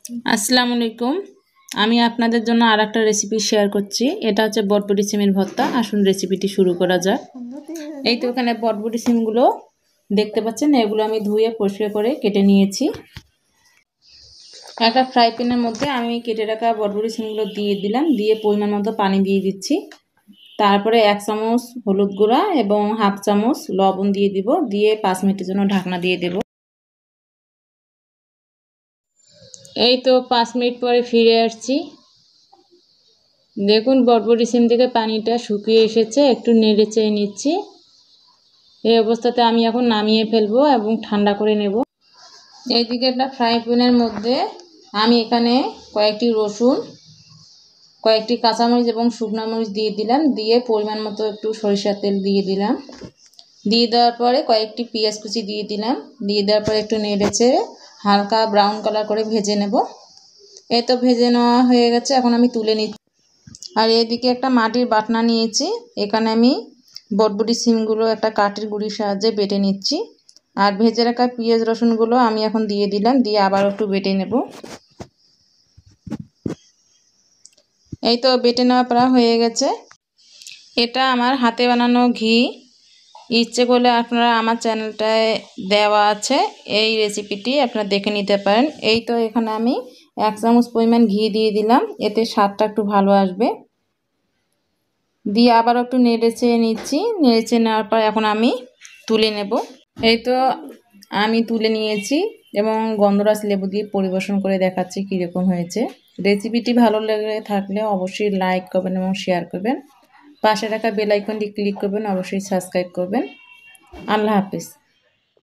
আসসালামু আলাইকুম। আমি আপনাদের জন্য আরেকটা রেসিপি শেয়ার করছি। এটা হচ্ছে বরবটি সিমের ভর্তা। আসুন রেসিপিটি শুরু করা যাক। এই তো এখানে বরবটি সিমগুলো দেখতে পাচ্ছেন, এগুলো আমি ধুয়ে পরিষ্কার করে কেটে নিয়েছি। একটা ফ্রাই প্যানের মধ্যে আমি কেটে রাখা বরবটি সিমগুলো দিয়ে দিলাম, দিয়ে পরিমাণ মতো পানি দিয়ে দিচ্ছি। তারপরে 1 চামচ হলুদ গুঁড়া এবং 1/2 চামচ লবণ দিয়ে দিব, দিয়ে 5 মিনিটের জন্য ঢাকনা দিয়ে দেব। এই তো 5 মিনিট পরে ফিরে আসছি। দেখুন বরবটি সিম থেকে পানিটা শুকিয়ে এসেছে, একটু নেড়ে চেড়ে নিচ্ছি। এই অবস্থাতে আমি এখন নামিয়ে ফেলবো এবং ঠান্ডা করে নেব। এইদিকে একটা ফ্রাই প্যানের মধ্যে আমি এখানে কয়েকটি রসুন, কয়েকটি কাঁচামরিচ এবং শুকনো মরিচ দিয়ে দিলাম, দিয়ে পরিমাণ মতো একটু সরিষার তেল দিয়ে দিলাম। দিয়ে দেওয়ার পরে কয়েকটি পেঁয়াজ কুচি দিয়ে দিলাম, দিয়ে দেওয়ার পরে একটু নেড়ে চেড়ে হালকা ব্রাউন কালার করে ভেজে নেব। এই তো ভেজে নেওয়া হয়ে গেছে, এখন আমি তুলে নিচ্ছি। আর এদিকে একটা মাটির বাটনা নিয়েছি, এখানে আমি বরবটি সিমগুলো একটা কাঠের গুঁড়ির সাহায্যে বেটে নিচ্ছি। আর ভেজে রাখা পেঁয়াজ রসুনগুলো আমি এখন দিয়ে দিলাম, দিয়ে আবার একটু বেটে নেব। এই তো বেটে নেওয়া প্রায় হয়ে গেছে। এটা আমার হাতে বানানো ঘি। ইচ্ছে করলে আপনারা আমার চ্যানেলটায় দেওয়া আছে এই রেসিপিটি, আপনারা দেখে নিতে পারেন। এই তো এখানে আমি 1 চামচ পরিমাণ ঘি দিয়ে দিলাম, এতে স্বাদটা একটু ভালো আসবে। দিয়ে আবার একটু নেড়েচে নিচ্ছি। নেড়েচে নেওয়ার পর এখন আমি তুলে নেব। এই তো আমি তুলে নিয়েছি এবং গন্ধরাজ লেবু দিয়ে পরিবেশন করে দেখাচ্ছি কীরকম হয়েছে। রেসিপিটি ভালো লেগে থাকলে অবশ্যই লাইক করবেন এবং শেয়ার করবেন। পাশে রাখা বেল আইকনটি ক্লিক করবেন, অবশ্যই সাবস্ক্রাইব করবেন। আল্লাহ হাফেজ।